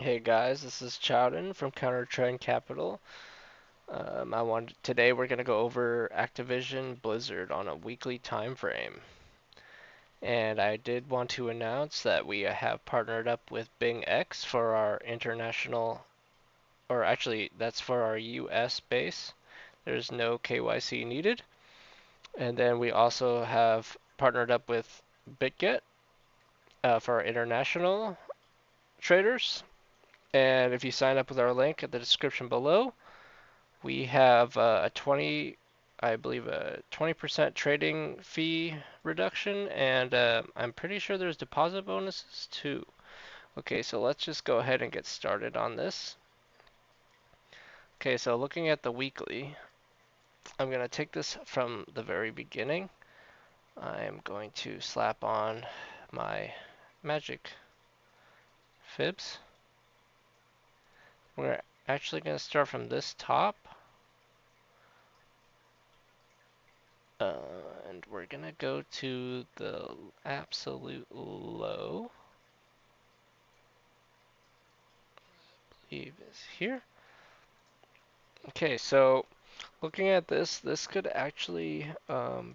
Hey guys, this is Chowden from Counter Trend Capital. Today we're gonna go over Activision Blizzard on a weekly time frame. And I did want to announce that we have partnered up with Bing X for our international, or actually that's for our US base. There's no KYC needed. And then we also have partnered up with BitGet for our international traders. And if you sign up with our link at the description below, we have a 20, I believe a 20% trading fee reduction, and I'm pretty sure there's deposit bonuses too. Okay, so let's just go ahead and get started on this. Okay, so looking at the weekly, I'm going to take this from the very beginning. I'm going to slap on my magic fibs. We're actually going to start from this top. And we're gonna go to the absolute low. I believe is here. Okay, so looking at this, this could actually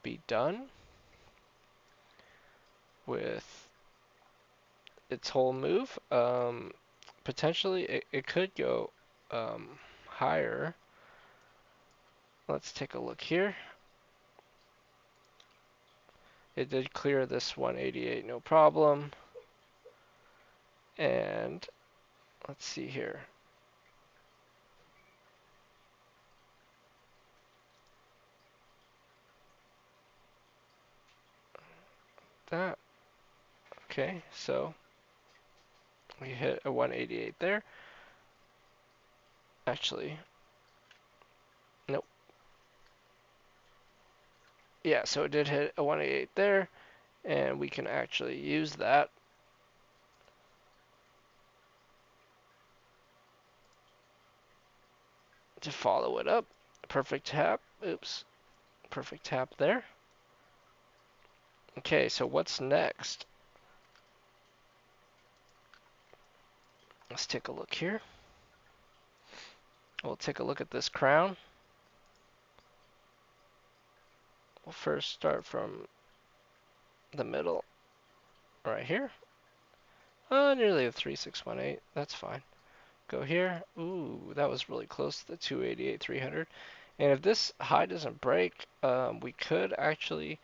be done with its whole move. Potentially, it could go higher. Let's take a look here. It did clear this 188, no problem. And let's see here. That okay, so we hit a 188 there. Actually, nope. Yeah, so it did hit a 188 there, and we can actually use that to follow it up. Perfect tap. Oops. Perfect tap there. Okay, so what's next? Let's take a look here. We'll take a look at this crown. We'll first start from the middle right here. Nearly a 3618. That's fine. Go here. Ooh, that was really close to the 288 300. And if this high doesn't break, we could actually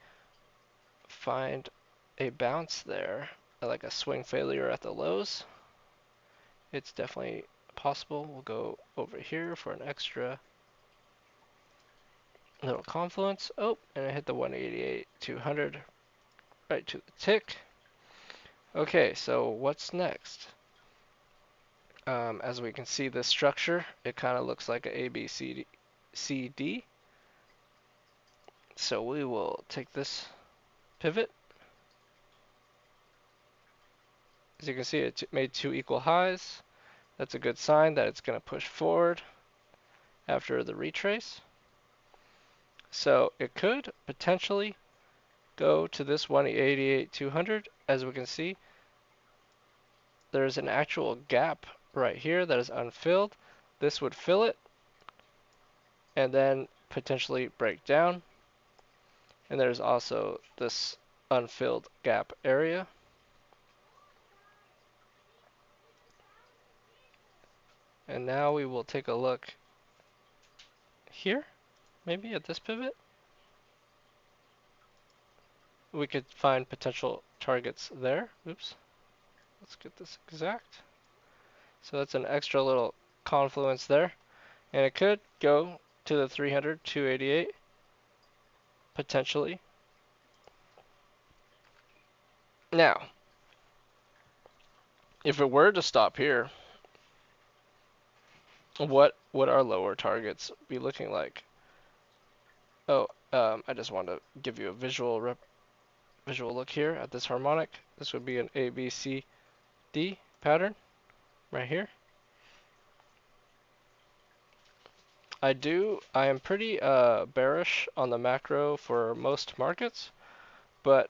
find a bounce there, like a swing failure at the lows. It's definitely possible. We'll go over here for an extra little confluence. Oh, and I hit the 188 200 right to the tick. Okay, so what's next? As we can see, this structure, it kind of looks like a B, C, D. So we will take this pivot. As you can see, it made two equal highs. That's a good sign that it's going to push forward after the retrace. So it could potentially go to this 188 200. As we can see, there's an actual gap right here that is unfilled. This would fill it and then potentially break down. And there's also this unfilled gap area. And now we will take a look here, maybe at this pivot. We could find potential targets there. Oops. Let's get this exact. So that's an extra little confluence there. And it could go to the 300, 288, potentially. Now, if it were to stop here, what would our lower targets be looking like? Oh, I just want to give you a visual look here at this harmonic. This would be an A, B, C, D pattern right here. I am pretty bearish on the macro for most markets, but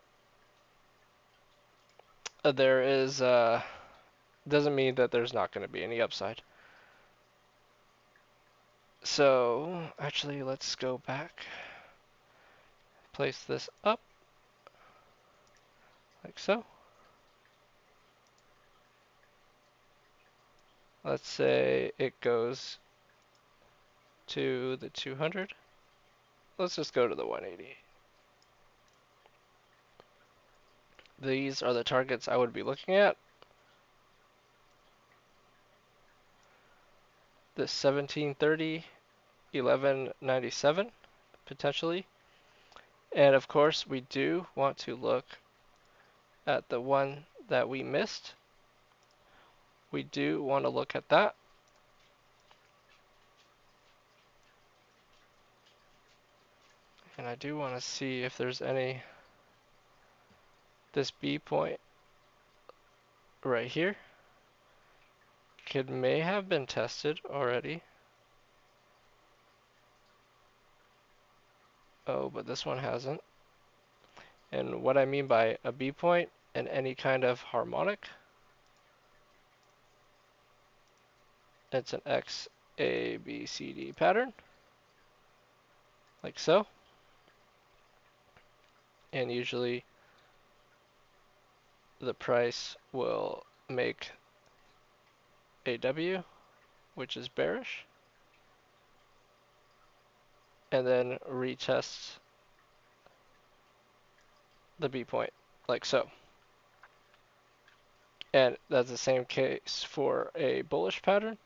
there is doesn't mean that there's not going to be any upside. So actually, let's go back, place this up like so. Let's say it goes to the 200. Let's just go to the 180. These are the targets I would be looking at. The 1730, 1197 potentially. And of course, we do want to look at the one that we missed. We do want to look at that. And I do want to see if there's any, this B point right here may have been tested already. Oh, but this one hasn't. And what I mean by a B point and any kind of harmonic, it's an X, A, B, C, D pattern, like so. And usually the price will make a W, which is bearish, and then retests the B point, like so. And that's the same case for a bullish pattern.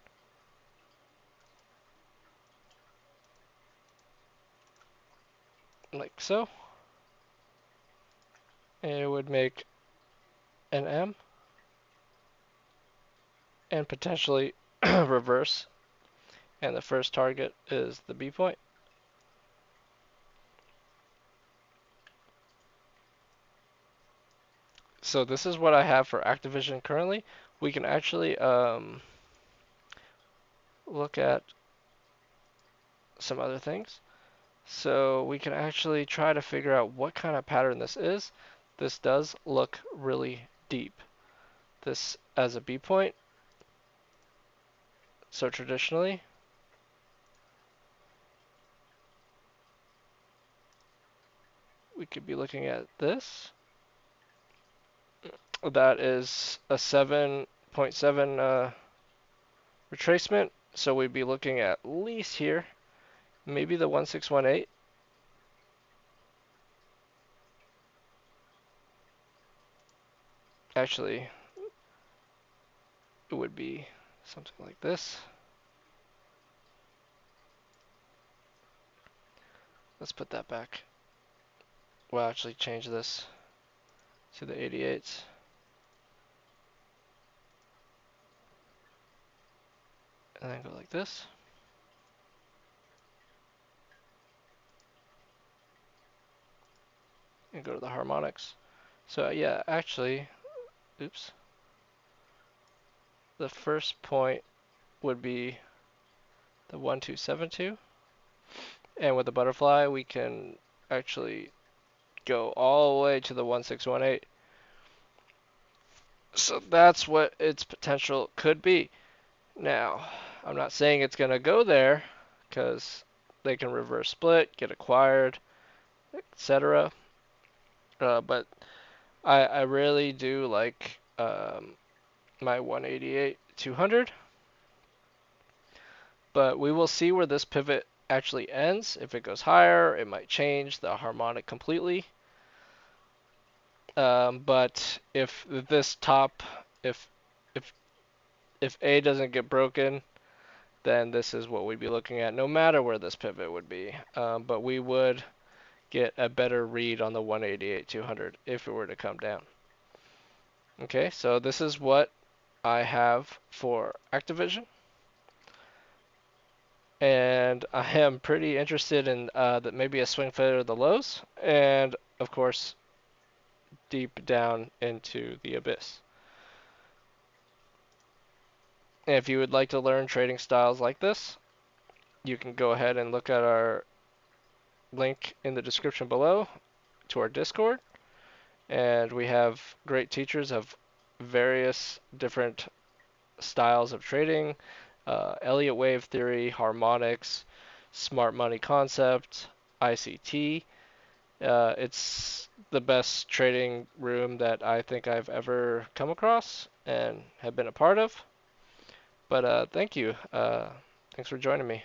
Like so. And it would make an M and potentially reverse. And the first target is the B point. So this is what I have for Activision currently. We can actually look at some other things. So we can actually try to figure out what kind of pattern this is. This does look really deep. This as a B point. So traditionally, we could be looking at this. That is a 7.7 retracement. So we'd be looking at least here, maybe the 1618. Actually, it would be something like this. Let's put that back. We'll actually change this to the 88s. And then go like this. And go to the harmonics. So yeah, actually, oops. The first point would be the 1272. And with the butterfly, we can actually go all the way to the 1618. So that's what its potential could be. Now, I'm not saying it's going to go there because they can reverse split, get acquired, etc. But I really do like my 188 200. But we will see where this pivot actually ends. If it goes higher, it might change the harmonic completely. But if this top, if if A doesn't get broken, then this is what we'd be looking at, no matter where this pivot would be. But we would get a better read on the 188 200 if it were to come down. Okay, so this is what I have for Activision. And I am pretty interested in that maybe a swing failure of the lows, and of course, deep down into the abyss. And if you would like to learn trading styles like this, you can go ahead and look at our link in the description below to our Discord. And we have great teachers of various different styles of trading, Elliott wave theory, harmonics, smart money concept, ICT. It's the best trading room that I think I've ever come across and have been a part of. But thank you. Thanks for joining me.